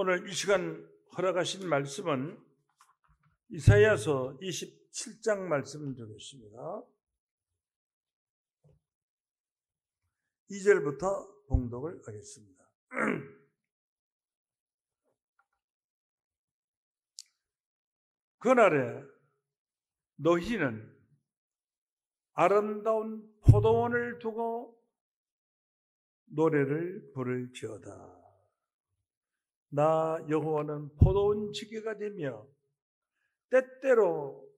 오늘 이 시간 허락하신 말씀은 이사야서 27장 말씀 드리겠습니다. 2절부터 봉독을 하겠습니다. 그날에 너희는 아름다운 포도원을 두고 노래를 부를지어다. 나 여호와는 포도원 지기가 되며 때때로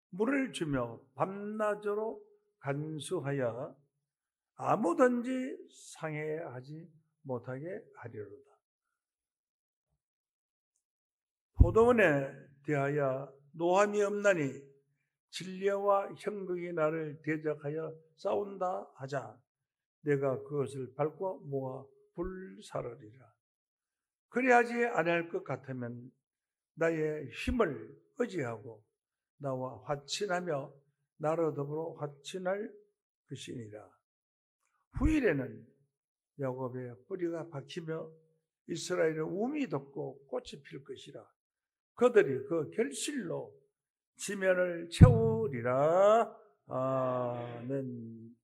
물을 주며 밤낮으로 간수하여 아무든지 상해하지 못하게 하리로다. 포도원에 대하여 노함이 없나니 진려와 형극이 나를 대적하여 싸운다 하자 내가 그것을 밟고 모아 불사르리라. 그리하지 아니할 것 같으면 나의 힘을 의지하고 나와 화친하며 나로 더불어 화친할 것이니라. 후일에는 야곱의 뿌리가 박히며 이스라엘의 움이 돋고 꽃이 필 것이라. 그들이 그 결실로 지면을 채우리라. 아멘.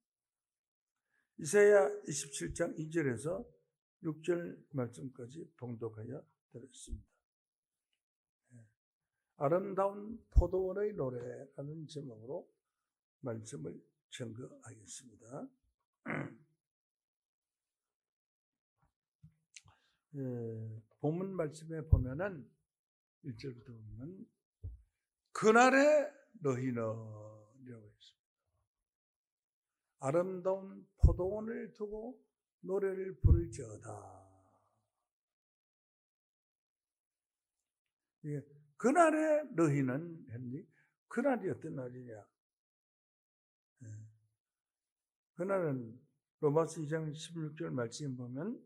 이사야 27장 2절에서 6절 말씀까지 봉독하여 드렸습니다. 아름다운 포도원의 노래라는 제목으로 말씀을 증거하겠습니다. 본문 말씀에 보면은 1절부터 보면 그날에 너희는 이라고 했습니다. 아름다운 포도원을 두고 노래를 부를지어다. 그날에 너희는 했니? 그날이 어떤 날이냐? 그날은 로마서 2장 16절 말씀 보면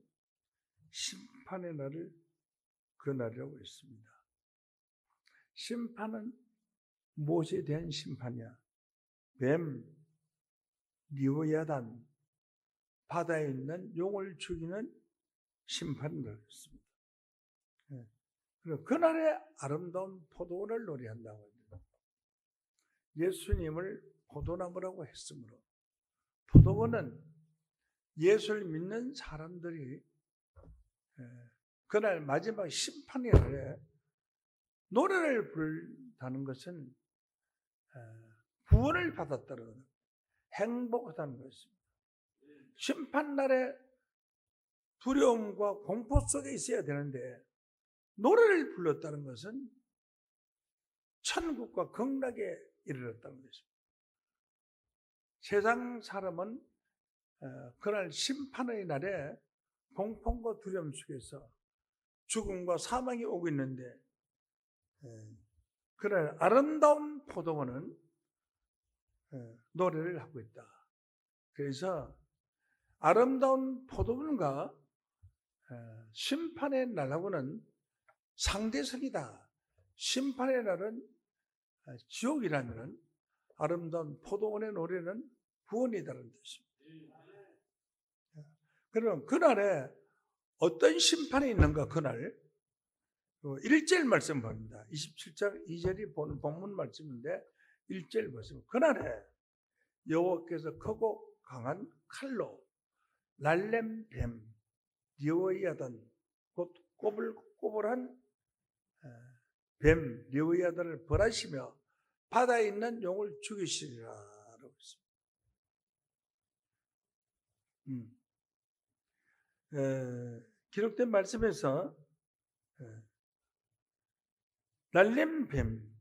심판의 날을 그날이라고 했습니다. 심판은 무엇에 대한 심판이야? 뱀, 리오야단, 바다에 있는 용을 죽이는 심판을 했습니다. 그날의 아름다운 포도원을 노래한다고 합니다. 예수님을 포도나무라고 했으므로 포도원은 예수를 믿는 사람들이 그날 마지막 심판의 날에 노래를 부른다는 것은 구원을 받았다는 행복하다는 것입니다. 심판날에 두려움과 공포 속에 있어야 되는데 노래를 불렀다는 것은 천국과 극락에 이르렀다는 것입니다. 세상 사람은 그날 심판의 날에 공포과 두려움 속에서 죽음과 사망이 오고 있는데 그날 아름다운 포도원은 노래를 하고 있다. 그래서 아름다운 포도원과 심판의 날하고는 상대성이다. 심판의 날은 지옥이라면 아름다운 포도원의 노래는 구원이다라는 뜻입니다. 그럼 그날에 어떤 심판이 있는가? 그날 1절 말씀 봅니다. 27장 2절이 본문 말씀인데 1절 보시면 그날에 여호와께서 크고 강한 칼로 날렘 뱀 리오야단 곧 꼬불꼬불한 뱀 리오야단을 벌하시며 바다에 있는 용을 죽이시리라라고 했습니다. 기록된 말씀에서 날렘 뱀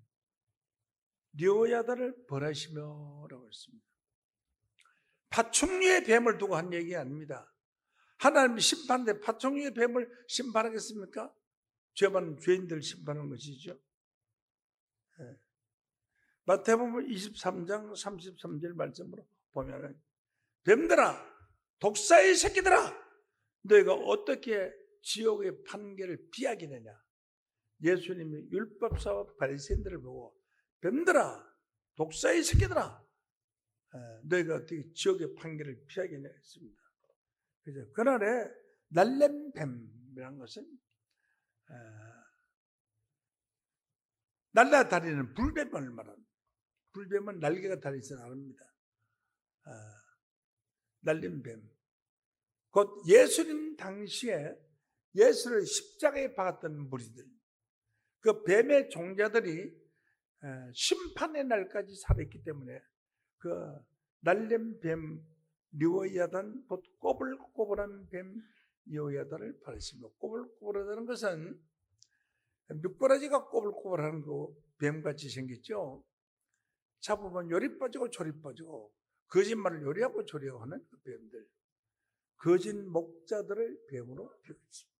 리오야단을 벌하시며라고 했습니다. 파충류의 뱀을 두고 한 얘기 아닙니다. 하나님이 심판하는데 파충류의 뱀을 심판하겠습니까? 죄 많은 죄인들 심판하는 것이죠. 마태복음 23장 33절 말씀으로 보면은 뱀들아 독사의 새끼들아 너희가 어떻게 지옥의 판결을 피하겠느냐. 예수님이 율법사와 바리새인들을 보고 뱀들아 독사의 새끼들아 너희가 어떻게 지옥의 판결을 피하겠냐 했습니다. 그래서 그날에 날렘뱀이라는 것은 날라다니는 불뱀을 말합니다. 불뱀은 날개가 달리지 않습니다. 날린 뱀. 곧 예수님 당시에 예수를 십자가에 박았던 무리들, 그 뱀의 종자들이 심판의 날까지 살아있기 때문에 그 날린 뱀 리오야단, 곧 꼬불꼬불한 뱀 리오야단을 팔았습니다. 꼬불꼬불하다는 것은 미꾸라지가 꼬불꼬불한 거 뱀같이 생겼죠. 잡으면 요리 빠지고 조리 빠지고 거짓말을 요리하고 조리하고 하는 그 뱀들, 거짓 목자들을 뱀으로 표현했습니다.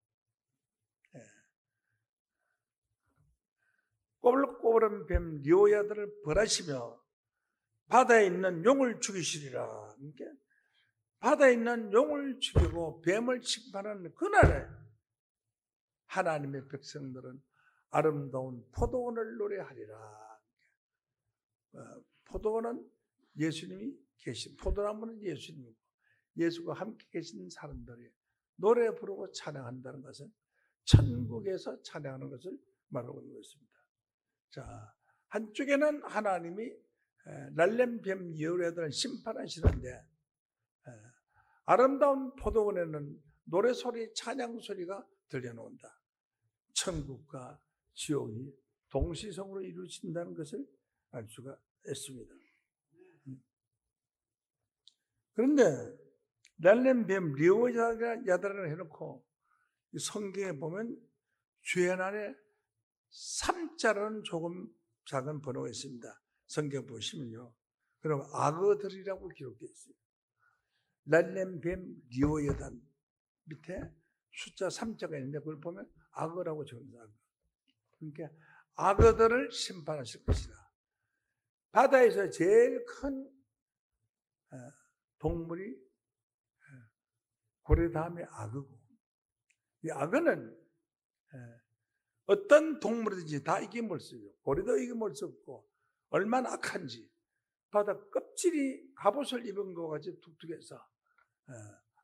꼬불꼬불한 뱀 리오야들을 벌하시며 바다에 있는 용을 죽이시리라. 그러니까 바다에 있는 용을 죽이고 뱀을 심판하는 그날에 하나님의 백성들은 아름다운 포도원을 노래하리라. 포도원은 예수님이 계신, 포도나무는 예수님이고 예수가 함께 계신 사람들이 노래 부르고 찬양한다는 것은 천국에서 찬양하는 것을 말하고 있는 것입니다. 자, 한쪽에는 하나님이 날렘 뱀 리오야들을 심판하시는데 아름다운 포도원에는 노래소리, 찬양소리가 들려나온다. 천국과 지옥이 동시성으로 이루어진다는 것을 알 수가 있습니다. 그런데 날렘 뱀 리오야들을 해놓고 성경에 보면 주연 안에 3자라는 조금 작은 번호가 있습니다. 성경 보시면요. 그럼 악어들이라고 기록되어 있어요. 날렘 뱀 리오야단 밑에 숫자 3자가 있는데 그걸 보면 악어라고 적습니다. 그러니까 악어들을 심판하실 것이다. 바다에서 제일 큰 동물이 고래 다음에 악어고, 이 악어는 어떤 동물이든지 다 이겨볼 수 있어요. 고래도 이겨볼 수 없고 얼마나 악한지 바다 껍질이 갑옷을 입은 것 같이 툭툭해서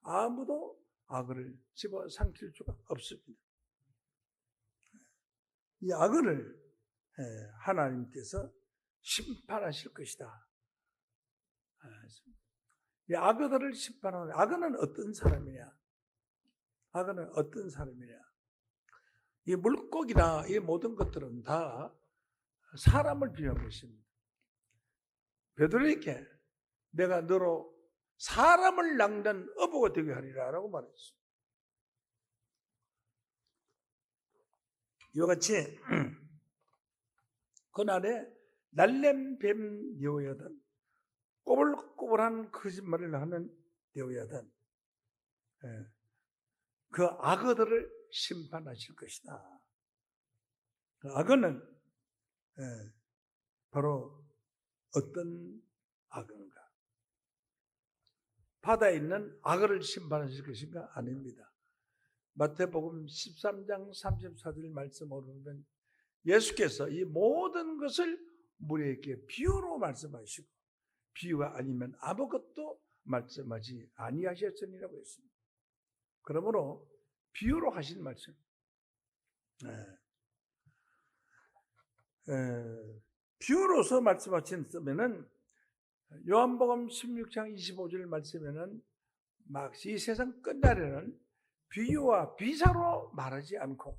아무도 악어를 집어 삼킬 수가 없습니다. 이 악어를 하나님께서 심판하실 것이다. 이 악어들을 심판하는, 악어는 어떤 사람이냐? 악어는 어떤 사람이냐? 이 물고기나 이 모든 것들은 다 사람을 비유한 것입니다. 베드로에게 내가 너로 사람을 낚는 어부가 되게 하리라 라고 말했어요. 이와 같이 그날에 날렘 뱀 리오야단, 꼬불꼬불한 거짓말을 하는 리오야단, 그 악어들을 심판하실 것이다. 그 악어는 바로 어떤 악어인가? 바다에 있는 악어를 심판하실 것인가? 아닙니다. 마태복음 13장 34절 말씀으로 보면 예수께서 이 모든 것을 우리에게 비유로 말씀하시고 비유가 아니면 아무것도 말씀하지 아니하셨으니라고 했습니다. 그러므로 비유로 하신 말씀. 비유로서 말씀하셨으면은 요한복음 16장 25절 말씀에는 막 이 세상 끝날에는 비유와 비사로 말하지 않고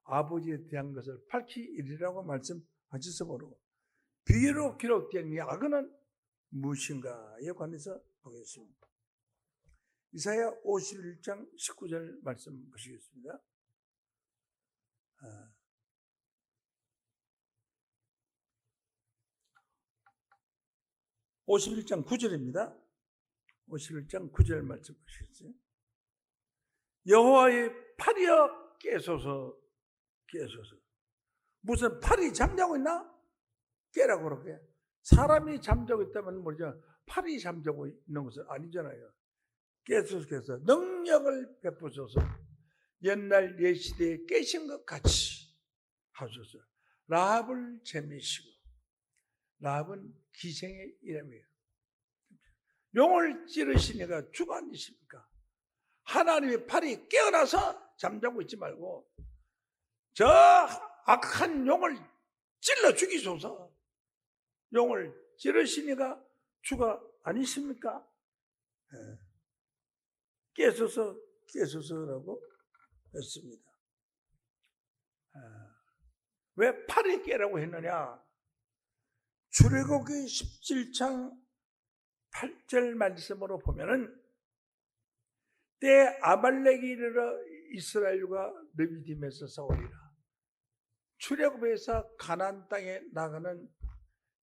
아버지에 대한 것을 밝히 이르라고 말씀하셔서 모르고 비유로 기록된 이 악어는 무엇인가에 관해서 보겠습니다. 이사야 51장 19절 말씀 보시겠습니다. 51장 9절입니다. 51장 9절 말씀 보시겠어요? 여호와의 팔이여 깨소서, 깨소서. 무슨 팔이 잠자고 있나? 깨라고 그러게. 사람이 잠자고 있다면 뭐죠? 팔이 잠자고 있는 것은 아니잖아요. 깨소서 능력을 베푸소서. 옛날 옛시대에 깨신 것 같이 하소서. 라합을 재미시고, 라합은 기생의 이름이에요. 용을 찌르시니까 주관이십니까? 하나님의 팔이 깨어나서 잠자고 있지 말고 저 악한 용을 찔러 죽이소서. 용을 찌르시니가 주가 아니십니까? 깨소서라고 했습니다. 왜 팔이 깨라고 했느냐? 출애굽기 17장 8절 말씀으로 보면은 때 아말렉이 이르러 이스라엘과 르비딤에서 싸우리라. 출애굽에서 가나안 땅에 나가는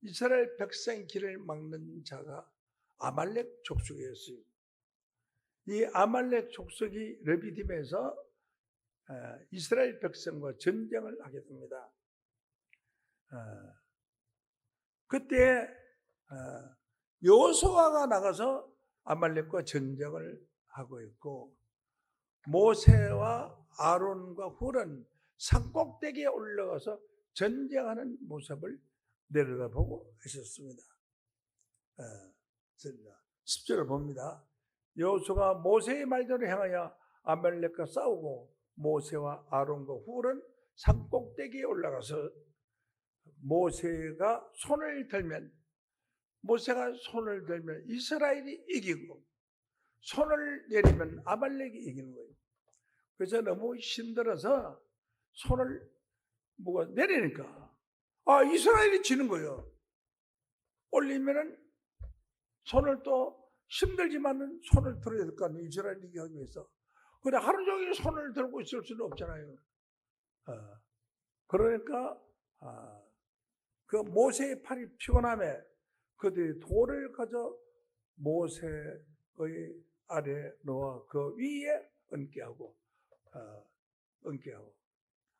이스라엘 백성 길을 막는 자가 아말렉 족속이었어요. 이 아말렉 족속이 르비딤에서 이스라엘 백성과 전쟁을 하게 됩니다. 그때 여호수아가 나가서 아말렉과 전쟁을 하고 있고, 모세와 아론과 훌은 산꼭대기에 올라가서 전쟁하는 모습을 내려다보고 있었습니다. 10절을 봅니다. 여호수아가 모세의 말대로 행하여 아말렉과 싸우고 모세와 아론과 훌은 산꼭대기에 올라가서 모세가 손을 들면 이스라엘이 이기고 손을 내리면 아말렉이 이기는 거예요. 그래서 너무 힘들어서 손을 내리니까 이스라엘이 지는 거예요. 올리면은 손을 또 힘들지만은 손을 들어야 될 거 아니에요. 이스라엘 이기기 하기 위해서. 근데 하루 종일 손을 들고 있을 수는 없잖아요. 그러니까 그 모세의 팔이 피곤함에 그들이 돌을 가져 모세의 아래 놓아 그 위에 얹게 하고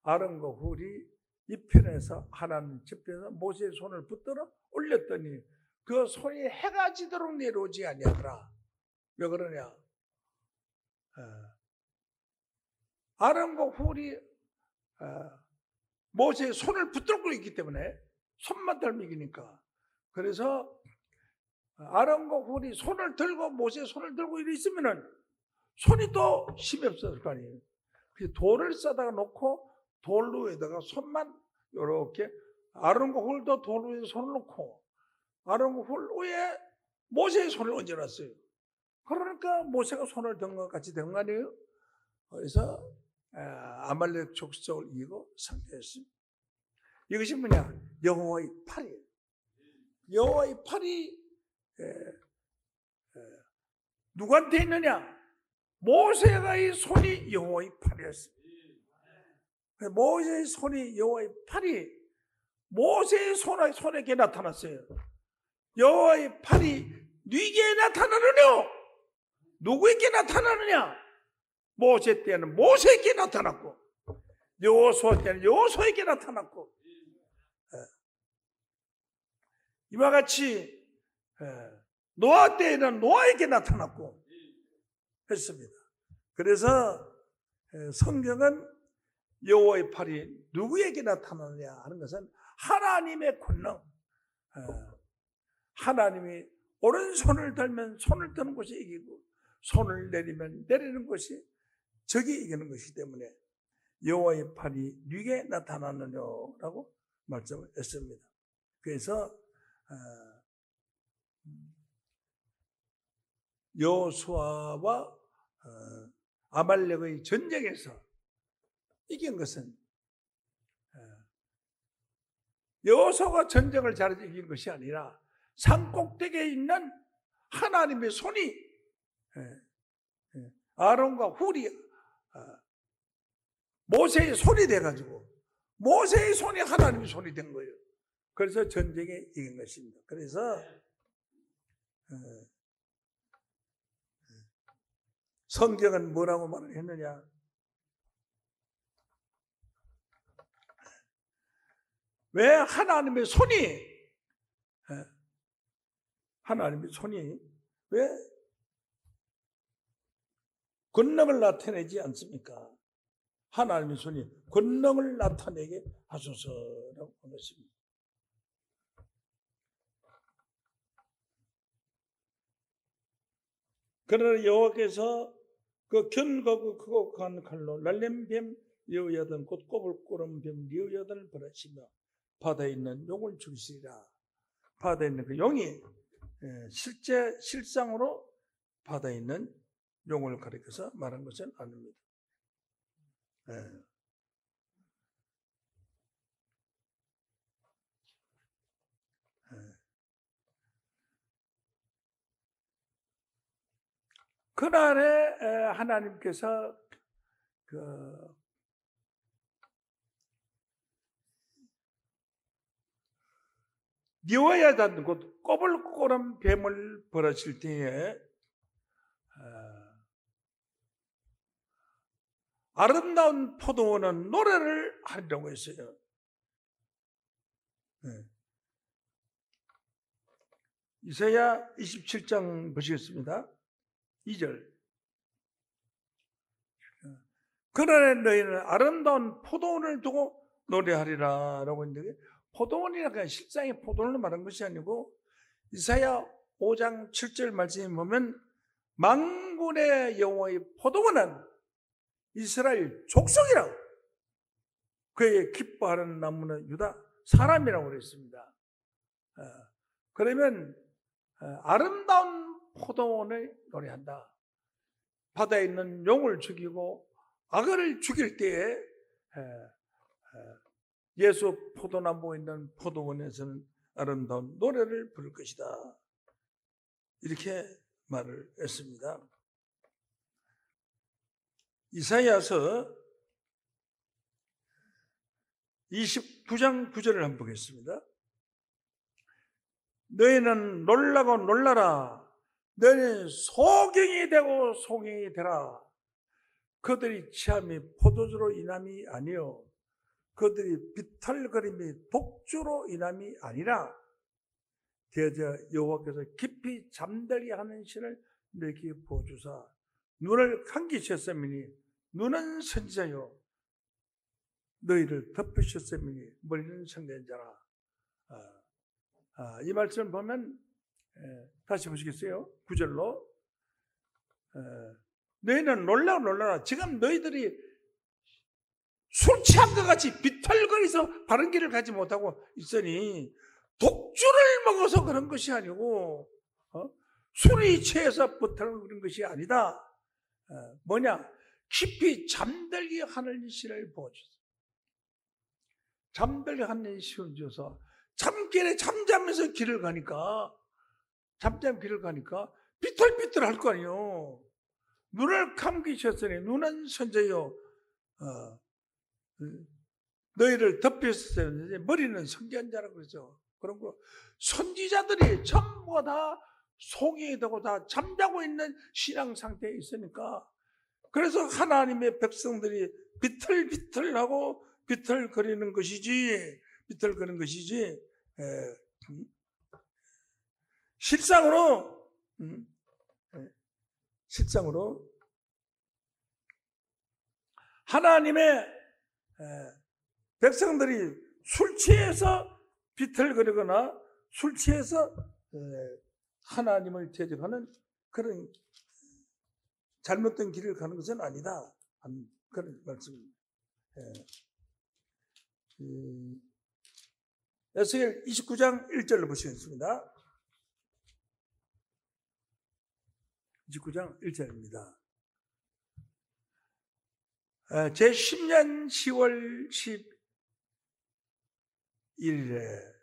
아론과 훌이 이편에서 하나님 집에서 모세의 손을 붙들어 올렸더니 그 손이 해가 지도록 내려오지 아니하더라. 왜 그러냐? 아론과 훌이 모세의 손을 붙들고 있기 때문에 손만 들면 이기니까. 그래서 아론과 훌이 손을 들고 모세의 손을 들고 이래 있으면은 손이 또 힘이 없었을 거 아니에요. 그래서 돌을 싸다가 놓고 돌 위에다가 손만 이렇게 아론과 훌도 돌 위에 손을 놓고 아론과 훌 위에 모세의 손을 얹어놨어요. 그러니까 모세가 손을 든 것 같이 된 거 아니에요? 그래서 아말렉 족속을 이기고 승리했습니다. 이것이 뭐냐? 여호와의 팔이에요. 여호와의 팔이 누구한테 있느냐? 모세의 손이 여호와의 팔이었습니다. 모세의 손이 여호와의 팔이 모세의 손에게 나타났어요. 여호와의 팔이 네게 나타나느냐? 누구에게 나타나느냐? 모세 때는 모세에게 나타났고 여호수아 때는 여호수아에게 나타났고 이와 같이 노아 때에는 노아에게 나타났고 했습니다. 그래서 성경은 여호와의 팔이 누구에게 나타나느냐 하는 것은 하나님의 권능, 하나님이 오른손을 들면 손을 드는 것이 이기고 손을 내리면 내리는 것이 적이 이기는 것이기 때문에 여호와의 팔이 네게 나타나느냐라고 말씀을 했습니다. 그래서 여호수아와 아말렉의 전쟁에서 이긴 것은 여호수아가 전쟁을 잘해서 이긴 것이 아니라 산꼭대기에 있는 하나님의 손이 아론과 훌이 모세의 손이 돼가지고 모세의 손이 하나님의 손이 된 거예요. 그래서 전쟁에 이긴 것입니다. 그래서 성경은 뭐라고 말을 했느냐? 왜 하나님의 손이 왜 권능을 나타내지 않습니까? 하나님의 손이 권능을 나타내게 하소서라고 한 것입니다. 그러나 여호와께서 그 견고하고 크고 강한 칼로 날렘뱀 여호야단 곧 꼬불꼬름 뱀 여호야단을 벌하시며 바다에 있는 용을 죽이시리라. 바다에 있는 그 용이 실상으로 바다에 있는 용을 가리켜서 말한 것은 아닙니다. 그날에 하나님께서 여호야단 곧 꼬불꼬름 뱀을 벌하실 때에 아름다운 포도원은 노래를 하리라고 했어요. 이사야 27장 보시겠습니다. 2절. 그날에 너희는 아름다운 포도원을 두고 노래하리라 라고 했는데, 포도원이라는 실상의 포도원을 말한 것이 아니고 이사야 5장 7절 말씀에 보면 만군의 여호와의 포도원은 이스라엘 족속이라고, 그의 기뻐하는 나무는 유다 사람이라고 그랬습니다. 그러면 아름다운 포도원을 노래한다. 바다에 있는 용을 죽이고 악어를 죽일 때에 예수 포도나무에 있는 포도원에서는 아름다운 노래를 부를 것이다. 이렇게 말을 했습니다. 이사야서 29장 9절을 한번 보겠습니다. 너희는 놀라고 놀라라. 너희는 소경이 되고 소경이 되라. 그들이 취함이 포도주로 인함이 아니요 그들이 비탈거림이 독주로 인함이 아니라 대저 여호와께서 깊이 잠들게 하는 신을 너희에게 보여주사 눈을 감기셨으니 눈은 선지자요 너희를 덮으셨으니 머리는 성전자라. 이 말씀을 보면 다시 보시겠어요? 9절로 너희는 놀라고 놀라라. 지금 너희들이 술 취한 것 같이 비털거리서 바른 길을 가지 못하고 있으니 독주를 먹어서 그런 것이 아니고 술이 취해서 비털거리는 것이 아니다. 뭐냐? 깊이 잠들게 하는 신을 보여주세요. 잠들게 하는 신을 줘서 잠길에 잠자면서 길을 가니까 비틀비틀 할 거 아니에요. 눈을 감기셨으니 눈은 선지자요 너희를 덮였으니 머리는 성전자라고 그러죠. 그런 거 선지자들이 전부 다 속이 되고 다 잠자고 있는 신앙 상태에 있으니까, 그래서 하나님의 백성들이 비틀비틀하고 비틀거리는 것이지 실상으로 하나님의 백성들이 술 취해서 비틀거리거나 술 취해서 하나님을 대적하는 그런 잘못된 길을 가는 것은 아니다. 그런 말씀입니다. 에스겔 29장 1절로 보시겠습니다. 29장 1절입니다. 제 10년 10월 11일에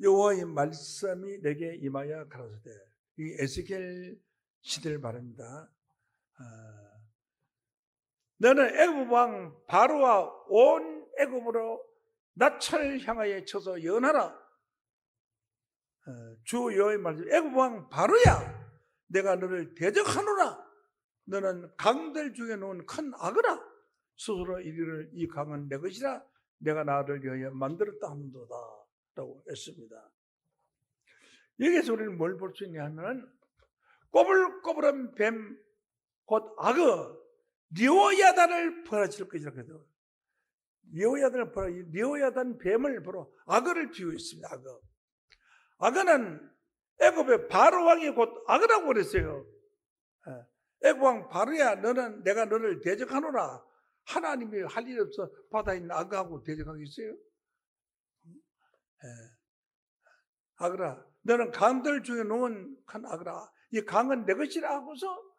여호와의 말씀이 내게 임하여 가라사대. 이 에스겔 시대를 말합니다. 너는 애굽 왕 바로와 온 애굽으로 낯을 향하여 쳐서 예언하라. 주 여호와의 말씀, 애굽 왕 바로야, 내가 너를 대적하노라. 너는 강들 중에 놓은 큰 악어라. 스스로 이르기를 이 강은 내 것이라. 내가 나를 위하여 만들었다 함도다 라고 했습니다. 여기서 우리는 뭘 볼 수 있냐 하면 꼬불꼬불한 뱀 곧 악어 여호야단을 벌하실 것이라고 해서 여호야단 뱀을 보러 악어를 비유했습니다. 악어는 애굽의 바로 왕이 곧 악어라고 그랬어요. 애굽 왕 바로야, 내가 너를 대적하노라. 하나님이 할 일 없어 바다에 있는 악어하고 대적하겠어요? 악어라, 너는 강들 중에 농한 악어라. 이 강은 내 것이라 하고서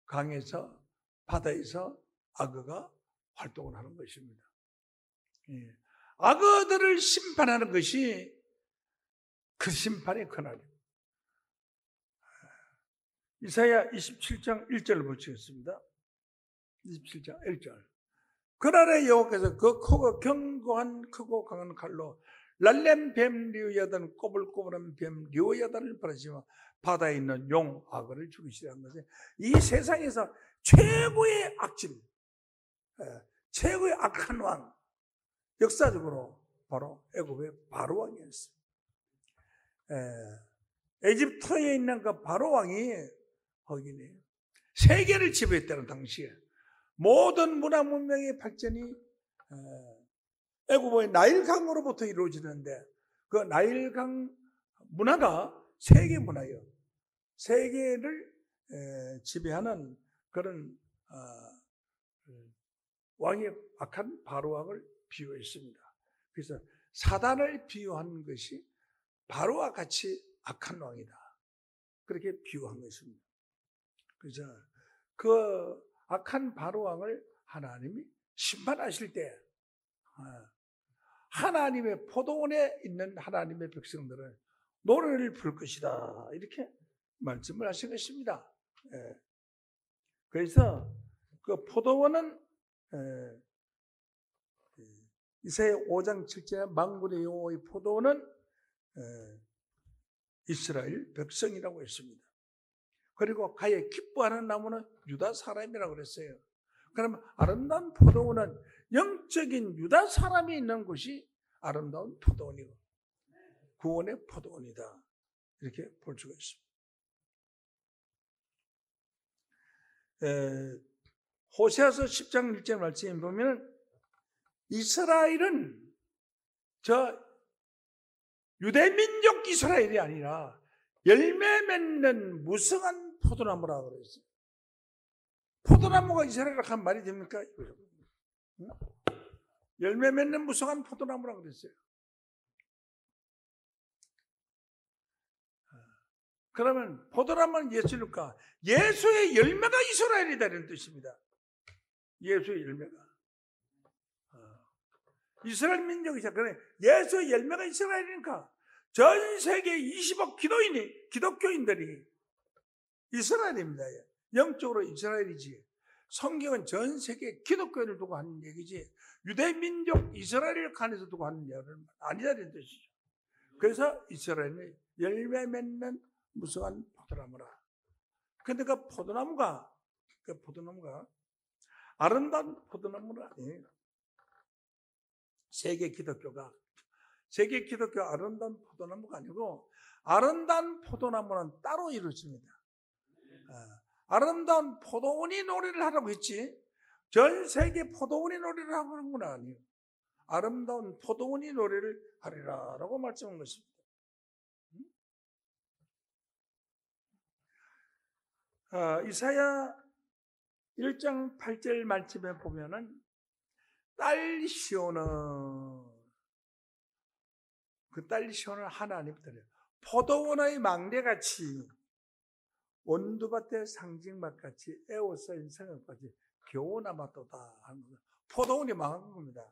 강에서, 바다에서 악어가 활동을 하는 것입니다. 악어들을 심판하는 것이 그 심판의 그날입니다. 이사야 27장 1절을 보시겠습니다. 27장 1절. 그날에 여호와께서 그 크고 견고한 크고 강한 칼로 랄렘 뱀 리오야단 꼬불꼬불한 뱀 리오야단을 벌하시며 바다에 있는 용 악어를 죽이시라는 것은 이 세상에서 최고의 악질, 최고의 악한 왕, 역사적으로 바로 애굽의 바로 왕이었어요. 에집트에 있는 그 바로 왕이 거기네 세계를 지배했다는 당시에 모든 문화 문명의 발전이 애굽의 나일강으로부터 이루어지는데 그 나일강 문화가 세계 문화예요. 세계를 지배하는 그런 왕의 악한 바로 왕을 비유했습니다. 그래서 사단을 비유한 것이 바로와 같이 악한 왕이다. 그렇게 비유한 것입니다. 그래서 그 악한 바로 왕을 하나님이 심판하실 때 하나님의 포도원에 있는 하나님의 백성들은 노래를 부를 것이다. 이렇게 말씀을 하신 것입니다. 그래서 그 포도원은 이사야 5장 7절 만군의 여호와의 포도원은 이스라엘 백성이라고 했습니다. 그리고 가에 기뻐하는 나무는 유다 사람이라고 그랬어요. 그러면 아름다운 포도원은 영적인 유다 사람이 있는 곳이 아름다운 포도원이고 구원의 포도원이다. 이렇게 볼 수가 있습니다. 호세아서 10장 1절 말씀에 보면 이스라엘은 저 유대민족 이스라엘이 아니라 열매 맺는 무성한 포도나무라고 그랬어요. 포도나무가 이스라엘이라고 한 말이 됩니까? 열매 맺는 무성한 포도나무라고 그랬어요. 그러면 포도나무는 예수일까? 예수의 열매가 이스라엘이다 이런 뜻입니다. 예수의 열매가. 이스라엘 민족이죠. 그래 예수의 열매가 이스라엘이니까 전 세계 20억 기독교인들이 이스라엘입니다. 영적으로 이스라엘이지. 성경은 전 세계 기독교인을 두고 하는 얘기지 유대민족 이스라엘을 간에서 두고 하는 얘기는 아니라는 뜻이죠. 그래서 이스라엘은 열매 맺는 무성한 포도나무라. 그런데 그 포도나무가 아름다운 포도나무는 아니에요. 세계 기독교 아름다운 포도나무가 아니고 아름다운 포도나무는 따로 이루어집니다. 아름다운 포도원이 노래를 하라고 했지 전 세계 포도원이 노래를 하는 건 아니에요. 아름다운 포도원이 노래를 하리라 라고 말씀한 것입니다. 이사야 1장 8절 말씀에 보면은 딸 시온은 그 딸 시온은 하나님들이에요. 포도원의 망대같이 원두밭의 상징밭같이 에워싸인 성읍같이 겨우 남았도다 하는 거예요. 포도원이 망한 겁니다.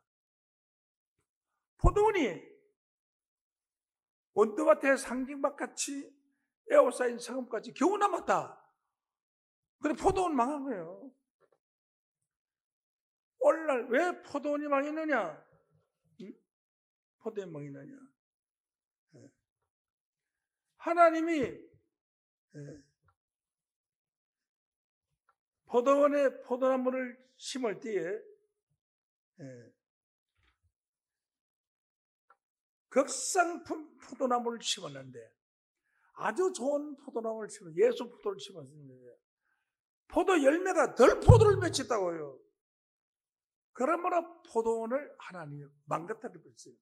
포도원이 원두밭의 상징밭같이 에워싸인 성읍같이 겨우 남았다. 그래 포도원 망한 거예요. 오늘날 왜 포도원이 망했느냐? 포도원이 망했느냐? 하나님이 포도원에 포도나무를 심을 때에 극상품 포도나무를 심었는데 아주 좋은 포도나무를 심었어요. 예수 포도를 심었는데 포도 열매가 덜 포도를 맺혔다고요. 그러므로 포도원을 하나님이 망가뜨려버렸어요.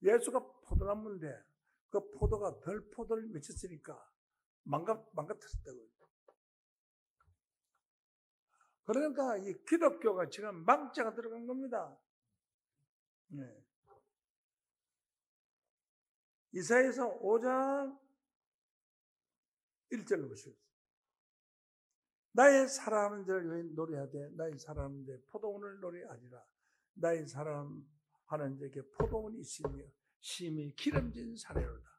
예수가 포도나무인데 그 포도가 덜 포도를 맺혔으니까 망가뜨렸다고요. 그러니까 이 기독교가 지금 망자가 들어간 겁니다. 네. 이사야서 5장 1절로 보시겠습니다. 나의 사랑하는 자를 노래하되 나의 사랑하는 자 포도원을 노래하리라. 나의 사랑하는 자에게 포도원이 있으며 심히 기름진 사례로다.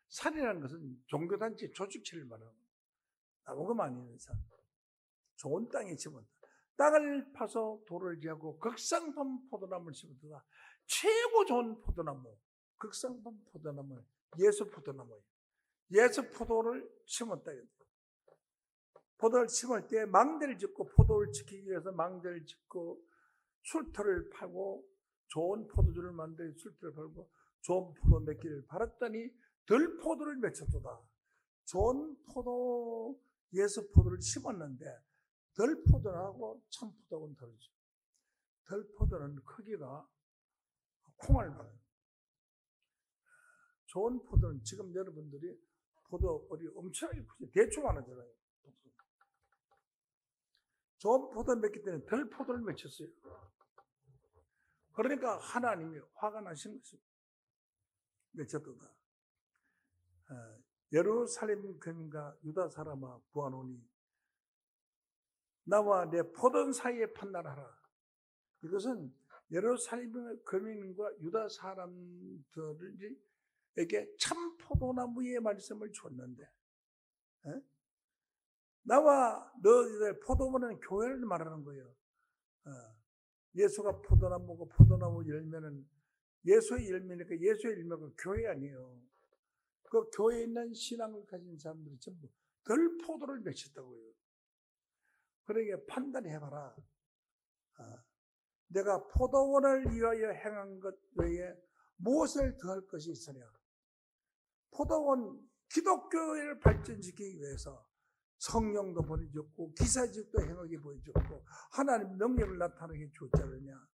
사례라는 것은 종교단체 조직체를 말하는 나무가 많이 있는 산. 좋은 땅에 심었다. 땅을 파서 돌을 지하고 극상품 포도나무를 심었다. 최고 좋은 포도나무, 극상품 포도나무, 예수 포도나무예요. 예수 포도를 심었다. 포도를 심을 때 망대를 짓고 포도를 지키기 위해서 망대를 짓고 술터를 파고 좋은 포도주를 만들어 술터를 팔고 좋은 포도 몇 개를 팔았더니 덜 포도를 맺혔도다. 좋은 포도, 예수 포도를 심었는데 덜 포도하고 참 포도는 다르죠. 덜 포도는 크기가 콩알만해요. 좋은 포도는 지금 여러분들이 포도벌이 엄청나게 크죠. 대충 하나잖아요. 좋은 포도를 맺기 때문에 덜 포도를 맺혔어요. 그러니까 하나님이 화가 나신 것입니다. 맺혔도다. 예루살렘 금과 유다 사람아 구하노니 나와 내 포도원 사이에 판단하라. 이것은 예루살렘 금인과 유다 사람들에게 참 포도나무의 말씀을 줬는데 나와 너희들 포도원은 교회를 말하는 거예요. 예수가 포도나무고 포도나무 열매는 예수의 열매니까 예수의 열매가 교회 아니에요. 그 교회에 있는 신앙을 가진 사람들이 전부 덜 포도를 맺혔다고요. 그러니까 판단해봐라. 내가 포도원을 위하여 행한 것 외에 무엇을 더할 것이 있으냐. 포도원 기독교를 발전시키기 위해서 성령도 보내줬고 기사직도 행하게 보여줬고 하나님 능력을 나타나게 줬지 않느냐.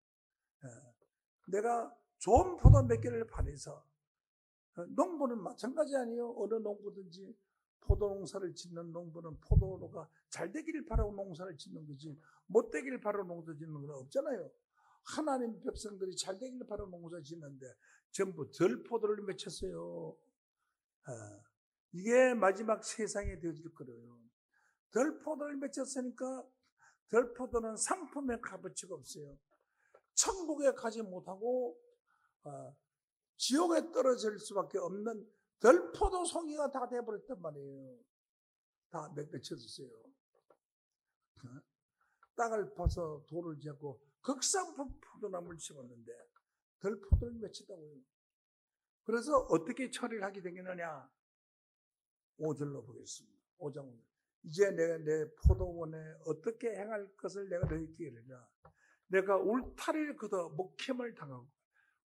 내가 좋은 포도 몇 개를 발해서 농부는 마찬가지 아니에요. 어느 농부든지 포도 농사를 짓는 농부는 포도가 잘 되기를 바라고 농사를 짓는 거지 못 되기를 바라고 농사 짓는 건 없잖아요. 하나님 백성들이 잘 되기를 바라고 농사 짓는데 전부 덜 포도를 맺혔어요. 이게 마지막 세상에 되어질 거예요. 덜 포도를 맺혔으니까 덜 포도는 상품의 값어치가 없어요. 천국에 가지 못하고 지옥에 떨어질 수밖에 없는 덜 포도 송이가 다 돼버렸단 말이에요. 다 맺혀졌어요. 땅을 파서 돌을 짓고 극상품 포도나무를 심었는데 덜 포도를 맺혔다고요. 그래서 어떻게 처리를 하게 되겠느냐? 5절로 보겠습니다. 5장. 이제 내가 내 포도원에 어떻게 행할 것을 내가 너희에게 이르리라. 내가 울타리를 걷어 먹힘을 당하고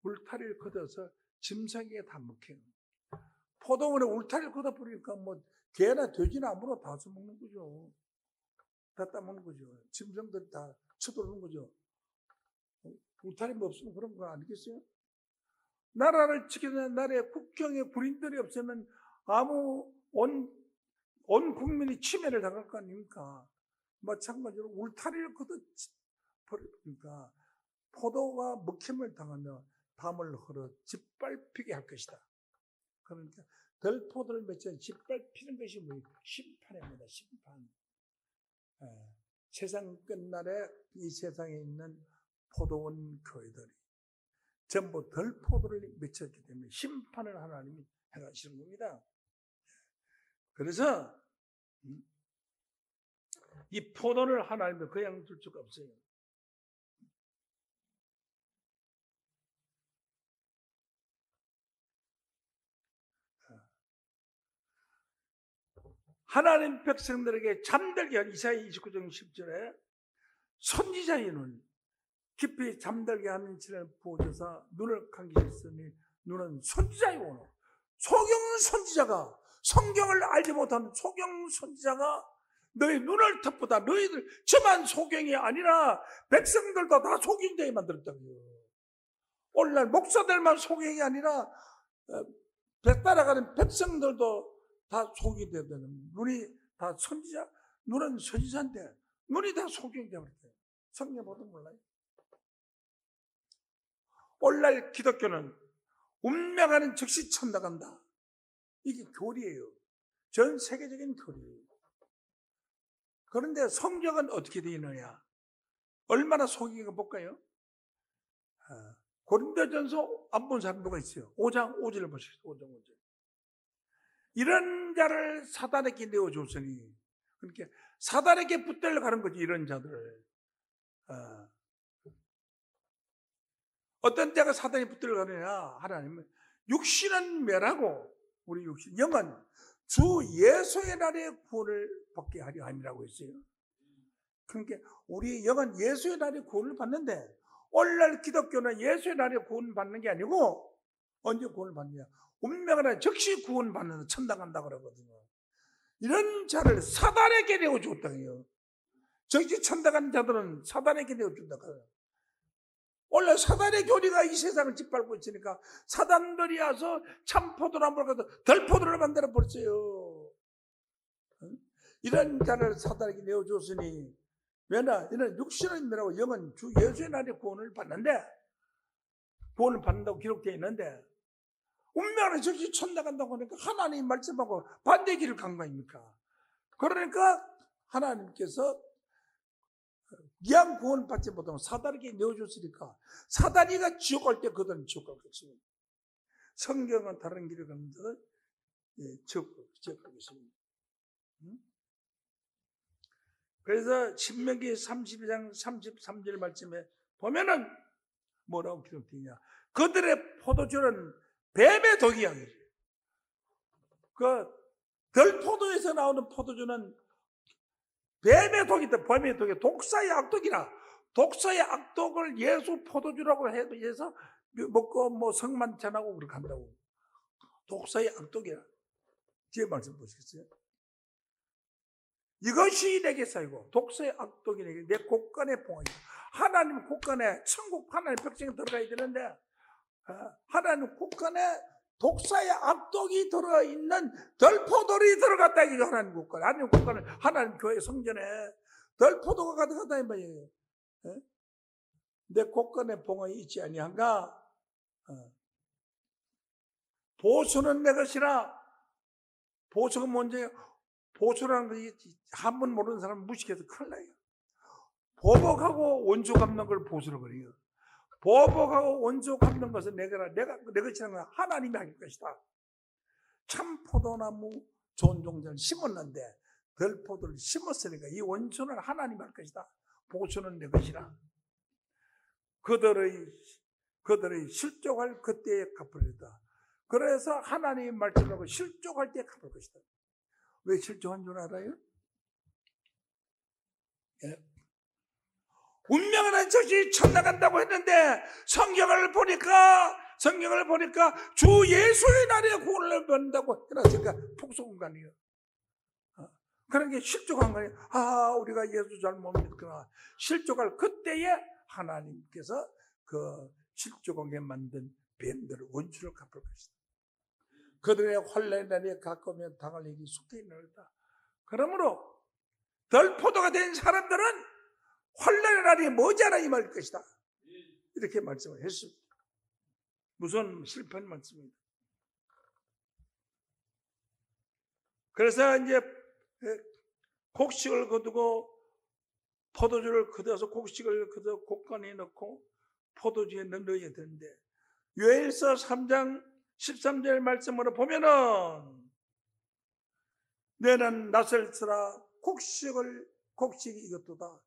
울타리를 걷어서 짐승에게 다 먹힘. 포도원에 울타리를 걷어버리니까 뭐 개나 돼지나 아무나 다 써먹는 거죠. 다 따먹는 거죠. 짐승들이 다 쳐들어오는 거죠. 울타리 뭐 없으면 그런 거 아니겠어요? 나라를 지키는 나라의 국경에 군인들이 없으면 아무 온 국민이 침해를 당할 거 아닙니까? 마찬가지로 울타리를 걷어버리니까 포도가 먹힘을 당하며 담을 흘러 짓밟히게 할 것이다. 그러니까 덜 포도를 맺혀 짓밟히는 것이 뭐예요? 심판입니다. 심판. 세상 끝날에 이 세상에 있는 포도원 교회들이 전부 덜 포도를 맺혔기 때문에 심판을 하나님이 행하시는 겁니다. 그래서 이 포도를 하나님은 그냥 둘 수가 없어요. 하나님 백성들에게 잠들게 한 이사야 29장 10절에 선지자의 눈 깊이 잠들게 하는 신을 부어줘서 눈을 감기셨으니 눈은 선지자의 오노. 소경 선지자가 성경을 알지 못한 소경 선지자가 너희 눈을 덮보다 너희들 저만 소경이 아니라 백성들도 다 소경이 되게 만들었다고요. 오늘날 목사들만 소경이 아니라 따라가는 백성들도 다 소경이 되는 눈이 다 선지자. 눈은 선지자인데 눈이 다 소경되어 버렸어요. 성경 보도 몰라요. 오늘날 기독교는 운명하는 즉시 천나간다. 이게 교리예요. 전 세계적인 교리예요. 그런데 성경은 어떻게 되어 있느냐? 얼마나 속이가 볼까요? 고린도전서 안 본 사람 누가 있어요? 5장 5절을 보시죠. 5장 5절. 이런 자를 사단에게 내어줬으니, 그러니까 사단에게 붙들려 가는 거지. 이런 자들을. 어떤 자가 사단에 붙들려 가느냐? 하나님은 육신은 멸하고 우리 육신, 영은 주 예수의 날에 구원을 받게 하려 함이라고 했어요. 그러니까 우리 영은 예수의 날에 구원을 받는데, 오늘날 기독교는 예수의 날에 구원 받는 게 아니고 언제 구원을 받느냐? 운명을 즉시 구원 받는 천당한다고 그러거든요. 이런 자를 사단에게 내어줬다고요. 즉시 천당한 자들은 사단에게 내어준다고요. 원래 사단의 교리가 이 세상을 짓밟고 있으니까 사단들이 와서 참 포도나무를 가서 덜포도를 만들어 버렸어요. 이런 자를 사단에게 내어줬으니, 왜냐? 이는 육신은 멸하고 영은 주 예수의 날에 구원을 받는데, 구원을 받는다고 기록되어 있는데, 운명을 즉시 천당한다고 하니까 하나님 말씀하고 반대 길을 간 거 아닙니까? 그러니까 하나님께서 기한 구원 받지 못하면 사단에게 내어줬으니까, 사단이가 지옥 갈 때 그들은 지옥 갈 것입니다. 성경은 다른 길을 가는데 지옥 갈 것입니다. 그래서 신명기 32장 33절 말씀에 보면은 뭐라고 기록되냐? 그들의 포도주는 뱀의 독이야. 그 덜포도에서 나오는 포도주는 뱀의 독이다. 뱀의 독이 독사의 악독이라. 독사의 악독을 예수 포도주라고 해서 먹고 뭐 성만 전하고 그렇게 한다고. 독사의 악독이라. 뒤에 말씀 보시겠어요? 이것이 내게 쌓이고 독사의 악독이 내게 내 곳간에 봉하여. 하나님 곳간에, 천국 하나님 백성이 들어가야 되는데, 하나님 곳간에 독사의 악독이 들어있는 덜포도리 들어갔다. 이거 하나님 곳간에. 하나님 곳간에, 하나님 교회 성전에 덜포도가 가득하다 이 말이에요. 내 곳간에 봉하여 있지 아니한가? 보수는 내 것이라. 보수가 뭔지, 보수라는 것이 한 번 모르는 사람은 무식해서 큰일 나요. 보복하고 원수 갚는 걸 보수로 그래요. 보복하고 원수 갚는 것은 내 것이라는 건 하나님이 할 것이다. 참 포도나무 좋은 종자를 심었는데 덜 포도를 심었으니까 이 원수는 하나님이 할 것이다. 보수는 내 것이라. 그들의 실족할 그때에 갚으리다. 그래서 하나님이 말씀하고 실족할 때 갚을 것이다. 왜 실족한 줄 알아요? 예. 운명은 즉시 천나간다고 했는데 성경을 보니까 주 예수의 날에 구원을 받는다고 해놨으니까 폭소공간이에요. 그러니까 실족한 거예요. 우리가 예수 잘못 믿구나. 실족할 그때에 하나님께서 그 실족하게 만든 뱀들을 원수를 갚을 것이다. 그들의 환난의 날에 가까우면 당할 일이 속해 있느니라. 그러므로 덜포도가 된 사람들은 환난의 날이 머지않아 임할 것이다. 이렇게 말씀을 했습니다. 무슨 슬픈 말씀입니다. 그래서 이제 곡식을 거두고 포도주를 거둬서 곡식을 거둬 곡간에 넣고 포도주에 넣어야 되는데, 요엘서 3장 13절 말씀으로 보면은 너는 낯을 쓰라 곡식이 이것도다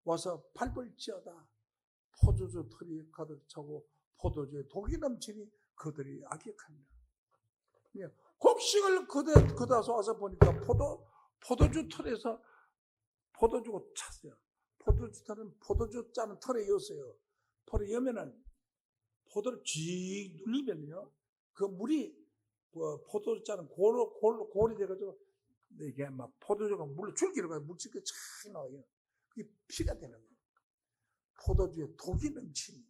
와서 밟을지어다. 포도주 털이 가득 차고 포도주에 독이 넘치니 그들이 악역합니다. 곡식을 거둬서 와서 보니까 포도주 털에서 포도주가 찼어요. 포도주 털은 포도주 짜는 털에 이었어요. 털에 이으면은 포도를 쥐 눌리면요, 그 물이 포도주 짜는 골이 돼가지고 이게 막 포도주가 물로 줄기로 가서 물질이 쫙 나와요. 그게 피가 되는 거예요. 포도주에 독이 넘치니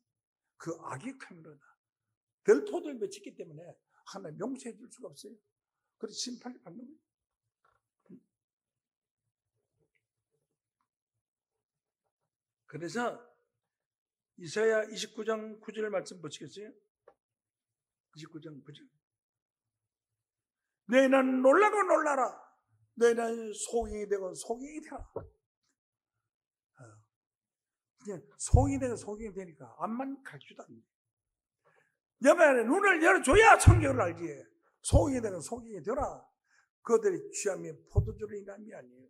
그 악역함이로다. 덜 포도를 맺혔기 때문에 하나님 용서해 줄 수가 없어요. 그래서 심판을 받는 거예요. 그래서 이사야 29장 9절 말씀 보시겠어요? 29장 9절. 너희는 놀라고 놀라라. 너희는 소경이 되고 소경이 되라. 소경이 되고 소경이 되니까 암만 가르치도 안 돼. 여러분의 눈을 열어줘야 성경을 알지. 소경이 되고 소경이 되라. 그들이 취함이 포도주를 인함이 아니에요.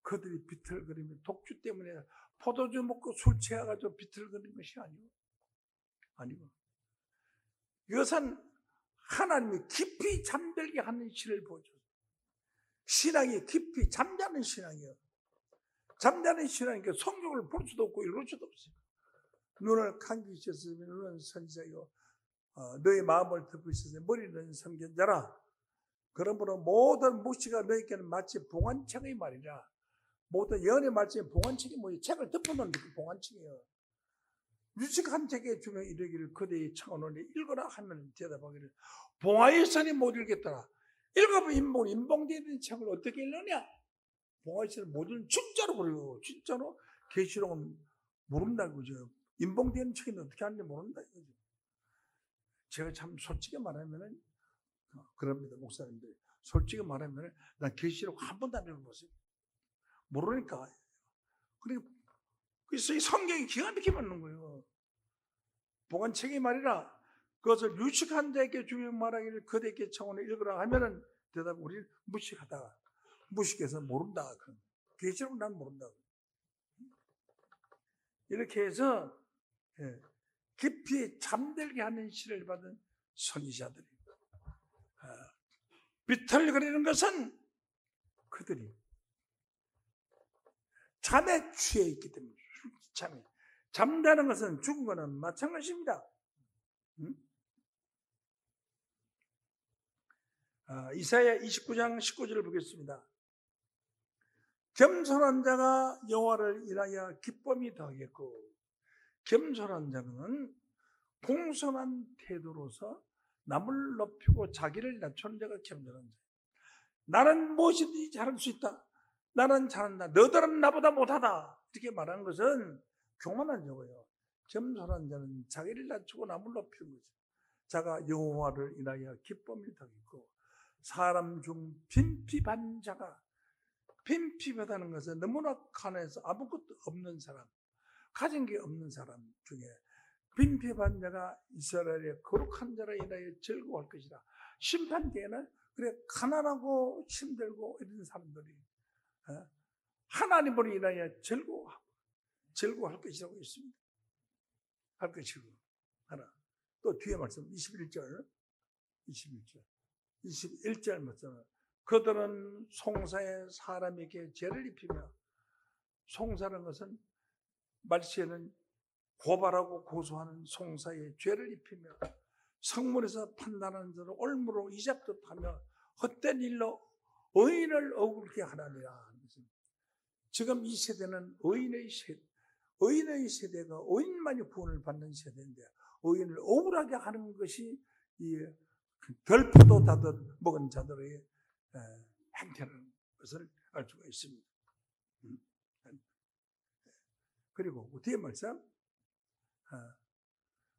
그들이 비틀거리며 독주 때문에 포도주 먹고 술 취해가지고 비틀거리는 것이 아니고 이것은 하나님이 깊이 잠들게 하는 신을 보여줘요. 신앙이 깊이 잠자는 신앙이에요. 잠자는 신앙이니까 성경을 볼 수도 없고 읽을 수도 없어요. 눈을 감기셨으면 눈은 선지자요, 너의 마음을 듣고 있었으면 머리는 선견자라. 그러므로 모든 묵시가 너희께는 마치 봉안책의 말이라. 모든 예언의 말씀에 봉안책이 뭐예요? 책을 덮어놓는 게 봉안책이에요. 유식한 책에 주면 이르기를 그대의 청원을 읽어라 하면 대답하기를 봉화의 선이 못 읽겠더라. 읽어보면 인봉되어 있는 책을 어떻게 읽느냐? 봉화의 선을 못 읽는 진짜로 그래요. 진짜로 계시록은 모른다고 그죠. 인봉되어 있는 책은 어떻게 하는지 모른다 이거죠. 제가 참 솔직히 말하면은 그럽니다. 목사님들 솔직히 말하면은 난 계시록 한 번도 안 읽어봤어요. 모르니까. 그래서 이 성경이 기가 막히게 맞는 거예요. 봉안책이 말이라 그것을 유식한 자에게 주며 말하기를 그대에게 청원을 읽으라 하면은 대답 우리는 무식하다. 무식해서 모른다. 계시록 난 모른다. 이렇게 해서 깊이 잠들게 하는 시를 받은 선지자들이 비틀거리는 것은 그들이 잠에 취해 있기 때문에 잠자는 것은 죽은 거는 마찬가지입니다. 이사야 29장 19절을 보겠습니다. 겸손한 자가 여호와를 인하여 기쁨이 더하겠고 겸손한 자는 공손한 태도로서 남을 높이고 자기를 낮추는 자가 겸손한 자예요. 나는 무엇이든지 잘할 수 있다. 나는 잘한다. 너들은 나보다 못하다. 이렇게 말하는 것은 교만한 자고요. 겸손한 자는 자기를 낮추고 남을 높이는 거죠. 자가 여호와를 인하여 기쁨을 더하겠고 사람 중 빈핍한 자가 빈핍하다는 것은 너무나 가난해서 아무것도 없는 사람, 가진 게 없는 사람 중에 빈핍한 자가 이스라엘의 거룩한 자로 인하여 즐거워할 것이다. 심판대에는 그래 가난하고 힘들고 이런 사람들이 하나님으로 인하여 즐거워할 것이라고 있습니다. 할 것이고 하나. 또 뒤에 말씀 21절 말씀 그들은 송사의 사람에게 죄를 입히며 송사라는 것은 말시에는 고발하고 고소하는 송사에 죄를 입히며 성문에서 판단하는 자를 올무로 이잡듯 하며 헛된 일로 의인을 억울게 하나니라. 지금 이 세대는 의인의 세대가 의인만이 구원을 받는 세대인데 의인을 억울하게 하는 것이 이 별포도 다듯 먹은 자들의 행태라는 것을 알 수가 있습니다. 그리고 뒤에 말씀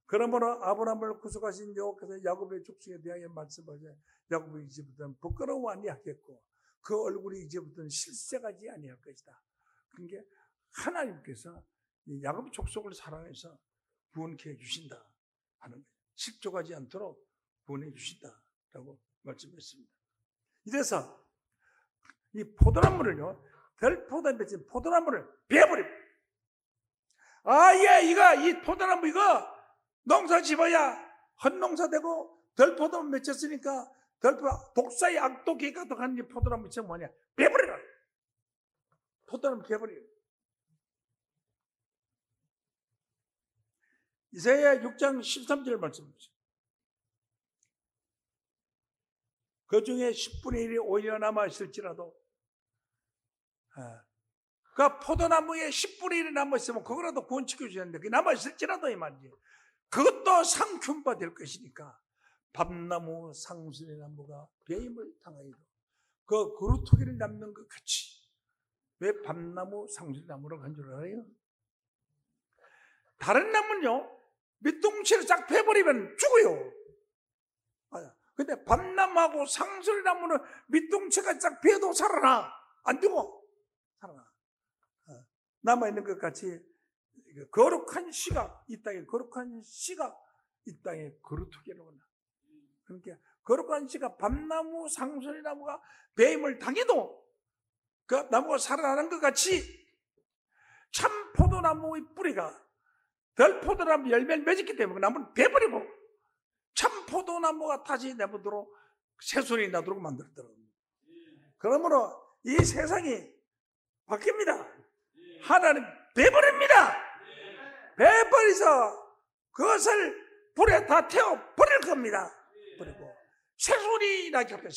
그러므로 아브라함을 구속하신 여호와께서 야곱의 족속에 대하여 말씀하시되 야곱이 이제부터는 부끄러워 아니하겠고 그 얼굴이 이제부터는 실색하지 아니할 것이다. 그러니까 하나님께서 야곱 족속을 사랑해서 구원케 해주신다 하는 거예요. 실족하지 않도록 구원해 주신다라고 말씀했습니다. 이래서 이 포도나무를요, 별포도에 맺힌 포도나무를 베어버립니다. 이 포도나무 이거 농사 지어야 헛농사 되고 덜포도 맺혔으니까 독사의 악독이 가득한 이 포도나무 있으면 뭐냐? 베어버리라. 포도나무 베어버리라. 이사야 6장 13절 말씀입니다. 그 중에 10분의 1이 오히려 남아있을지라도 그 포도나무에 10분의 1이 남아있으면 그거라도 구원시켜주셨는데 그게 남아있을지라도 이 말이지. 그것도 상품화 될 것이니까 밤나무 상수리 나무가 배임을 당하여도 그 그루터기를 남는 것 같이 왜 밤나무 상수리 나무라고 한 줄 알아요? 다른 나무는요, 밑둥치를 싹 베버리면 죽어요. 근데 밤나무하고 상수리나무는 밑둥치가 싹 베도 살아나. 안 죽어. 살아나. 남아있는 것 같이 거룩한 씨가 이 땅에 거룩한 씨가 이 땅에 거룩하게 일어나. 그러니까 거룩한 씨가 밤나무, 상수리나무가 배임을 당해도 그 나무가 살아나는 것 같이 참 포도나무의 뿌리가 덜 포도나무 열매를 맺었기 때문에 그 나무는 베버리고 참 포도나무가 다시 내보도록 새순이 나도록 만들었더라고요. 그러므로 이 세상이 바뀝니다. 하나님 베버립니다. 베버려서 그것을 불에 다 태워 버릴 겁니다. 버리고 새순이라고 합니다.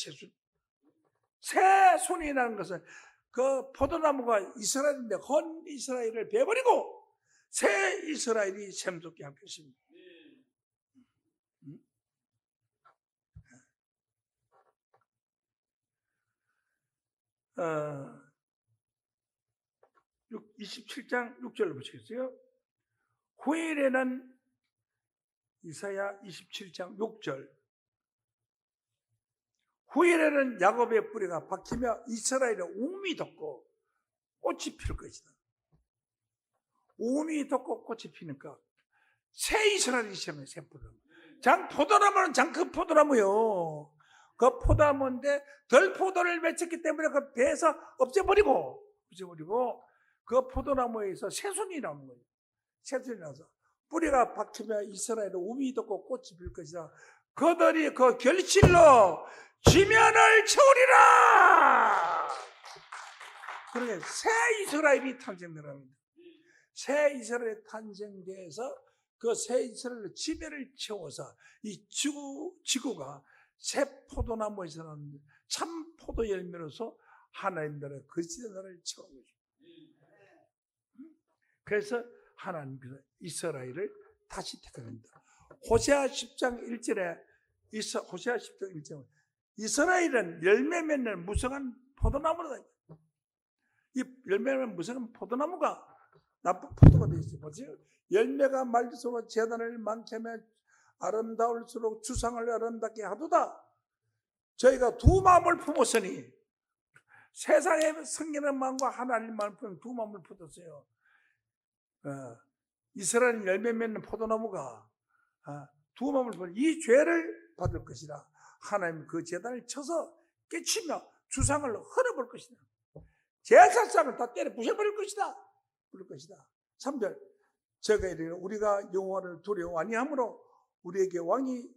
새순이라는 것은 그 포도나무가 이스라엘인데 헌 이스라엘을 베버리고 새 이스라엘이 샘솟게 할 것입니다. 27장 6절을 보시겠어요? 후일에는 이사야 27장 6절 후일에는 야곱의 뿌리가 박히며 이스라엘의 우음이 돋고 꽃이 필 것이다. 우음이 돋고 꽃이 피니까 새 이스라엘이 시작해요. 새 포도나무. 포도나무는 장큰 포도나무요. 그 포도나무인데 덜 포도를 맺혔기 때문에 그 배에서 없애버리고 그 포도나무에서 새순이 나오는 거예요. 새순이 나와서 뿌리가 박히며 이스라엘의 우음이 돋고 꽃이 필 것이다. 그들이 그 결실로 지면을 채우리라. 그러니까 새 이스라엘이 탄생되랍니다. 새 이스라엘이 탄생돼서 그 새 이스라엘의 지면을 채워서 이 지구가 새 포도나무에서 나는 참 포도 열매로서 하나님 나라의 거짓의 나라를 채우는 거죠. 그래서 하나님께서 이스라엘을 다시 택합니다. 호세아 10장 1절에 호세아 10장 1절에 이스라엘은 열매 맺는 무성한 포도나무다. 이 열매 맺는 무성한 포도나무가 나쁜 포도가 되어 있어요. 보세요. 열매가 말릴수록 재단을 많게 하며 아름다울수록 주상을 아름답게 하도다. 저희가 두 마음을 품었으니 세상에 성경의 마음과 하나님 마음을 품은 두 마음을 품었어요. 이스라엘 열매 맺는 포도나무가 두 마음을 품은 이 죄를 받을 것이라. 하나님 그 재단을 쳐서 깨치며 주상을 헐어볼 것이다. 제사상을 다 때려 부셔버릴 것이다. 3절 제가 이르기를 우리가 여호와를 두려워 아니하므로 우리에게 왕이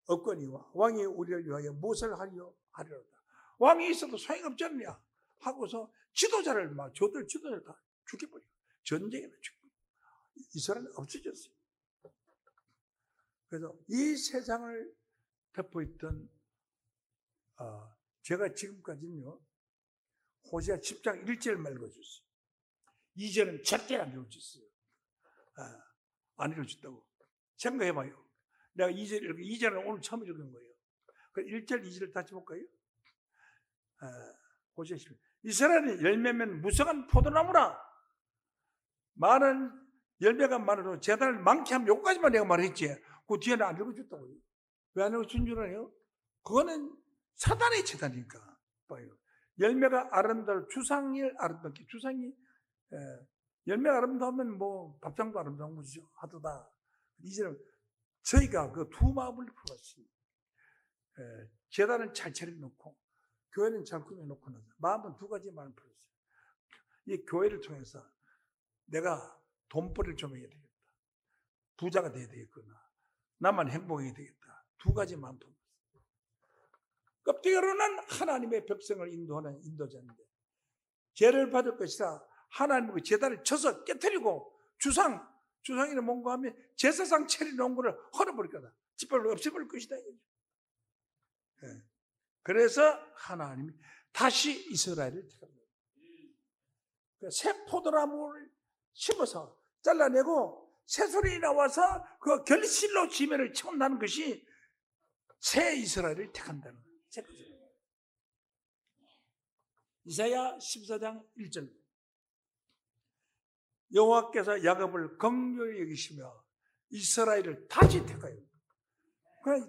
없거니와 왕이 우리를 위하여 무엇을 하리로다. 왕이 있어도 소용없지 않냐 하고서 지도자를 지도자를 다 죽여버려. 전쟁에는 죽여버려. 이스라엘은 없어졌어요. 그래서 이 세상을 덮어있던 제가 지금까지는요 호세아 10장 1절만 읽어줬어요. 2절은 절대 안 읽어줬어요. 안 읽어줬다고 생각해봐요. 내가 2절은 오늘 처음 읽은 거예요. 그 1절 2절을 다시 볼까요? 호세아 10장 이스라엘은 열매면 무성한 포도나무라. 많은 열매가 많아도 재단을 많게 하면 여기까지만 내가 말했지 그 뒤에는 안 읽어줬다고요. 왜 안 읽어준 줄 알아요? 그거는 사단의 재단이니까. 봐요. 열매가 아름다울 주상이 아름답게 주상이 열매가 아름다우면 뭐 밥상도 아름다운 것이죠. 하도다. 이제는 저희가 그 두 마음을 품었습니다. 재단은 잘 차려놓고 교회는 잘 꾸며놓고 나서 마음은 두 가지 마음을 품었어요. 이 교회를 통해서 내가 돈벌이를 좀 해야 되겠다. 부자가 돼야 되겠구나. 나만 행복해야 되겠다. 두 가지 마음 품었어요. 껍데기로는 하나님의 백성을 인도하는 인도자인데 죄를 받을 것이라 하나님의 제단을 쳐서 깨뜨리고 주상이는 뭔가 하면 제사상 차려놓은 것을 헐어버릴 거다. 짓밟고 없애버릴 것이다. 그래서 하나님이 다시 이스라엘을 택합니다. 새 포도나무를 심어서 잘라내고 새소리 나와서 그 결실로 지면을 채운다는 것이 새 이스라엘을 택한다는 거예요. 이사야 14장 1절 여호와께서 야곱을 긍휼히 여기시며 이스라엘을 다시 택하여.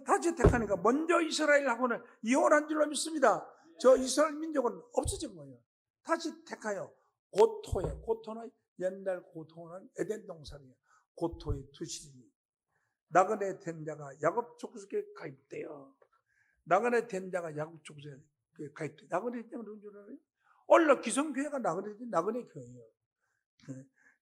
다시 택하니까 먼저 이스라엘하고는 이혼한 줄로 믿습니다. 저 이스라엘 민족은 없어진 거예요. 다시 택하여 고토에, 고토는 옛날 고토는 에덴 동산이에요. 고토의 두시니 나그네 된 자가 야곱 족속에 가입돼요. 나그네 된 자가 야곱 족속에 가입돼요. 나그네 된 자가 누군 줄 알아요? 원래 기성교회가 나그네 교회예요.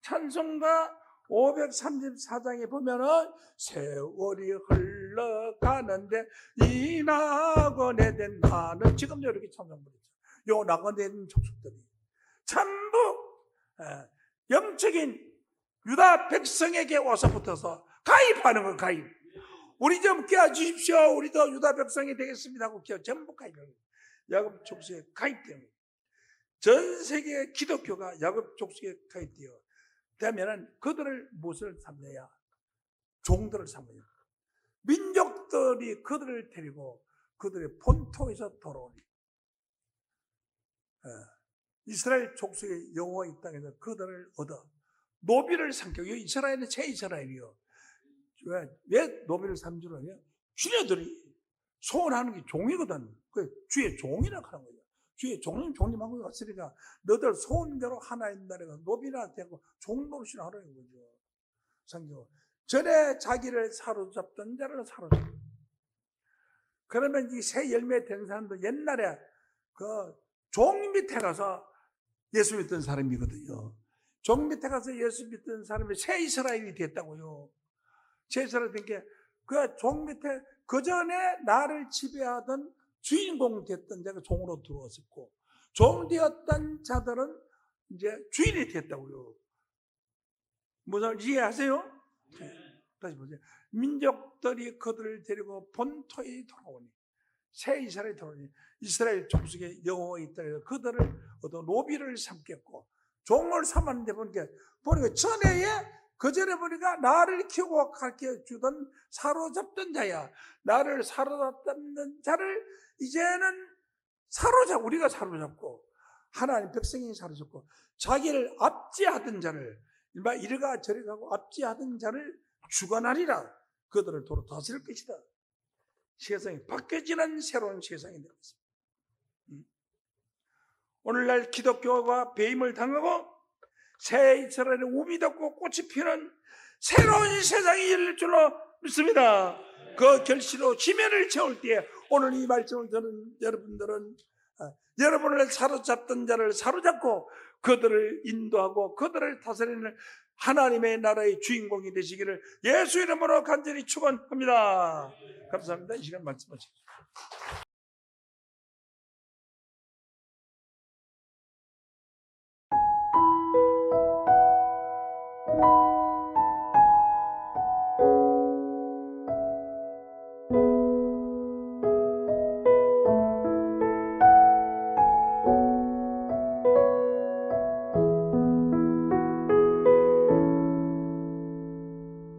찬송가 534장에 보면은 세월이 흘러가는데 이 나그네 된 나는 지금도 이렇게 찬송 부르죠. 요 나그네 된 족속들이 전부 영적인 유다 백성에게 와서 붙어서 가입하는 거. 가입. 우리 좀 깨워주십시오. 우리도 유다 백성이 되겠습니다 하고 전부 가입하는 거예요. 야곱 족속에 가입되는 거예요. 전 세계 기독교가 야곱 족속에 가입되어 되면은 그들을 무엇을 삼느냐? 종들을 삼느냐? 민족들이 그들을 데리고 그들의 본토에서 돌아오니 이스라엘 족속의 여호와 이 땅에서 그들을 얻어 노비를 삼겨. 이스라엘은 제 이스라엘이요. 왜 노비를 삼는 줄 아냐? 주녀들이 소원하는 게 종이거든. 그 주의 종이라고 하는 거예요. 주의 종은 종님하고 왔으니까 너들 소원대로 하나님 나라가 노비나 되고 종노릇이나 하라는 거죠. 성경 전에 자기를 사로잡던 자를 사로잡고. 그러면 이 새 열매 된 사람도 옛날에 그 종 밑에 가서 예수 믿던 사람이거든요. 종 밑에 가서 예수 믿던 사람이 새 이스라엘이 됐다고요. 새 이스라엘이 된 게 그 종 밑에 그 전에 나를 지배하던 주인공 됐던 자가 종으로 들어왔었고, 종 되었던 자들은 이제 주인이 됐다고요. 무슨 이해하세요? 다시 보세요. 민족들이 그들을 데리고 본토에 돌아오니, 새 이스라엘에 돌아오니 이스라엘 족속의 여호와 이 땅에서 그들을 얻어 노비를 삼겠고 종을 삼았는데 보니까 전에 그 전에 보니까 나를 키우고 가르쳐 주던 사로잡던 자야. 나를 사로잡던 자를 이제는 우리가 사로잡고 하나님 백성이 사로잡고 자기를 압제하던 자를 이리가 저리 가고 압제하던 자를 주관하리라. 그들을 도로 다스릴 것이다. 세상이 바뀌어지는 새로운 세상이 되었습니다. 오늘날 기독교가 배임을 당하고 새 이스라엘의 우미 돋고 꽃이 피는 새로운 세상이 열릴 줄로 믿습니다. 그 결실로 지면을 채울 때에 오늘 이 말씀을 듣는 여러분들은 여러분을 사로잡던 자를 사로잡고 그들을 인도하고 그들을 다스리는 하나님의 나라의 주인공이 되시기를 예수 이름으로 간절히 축원합니다. 감사합니다. 이 시간 말씀하십시오.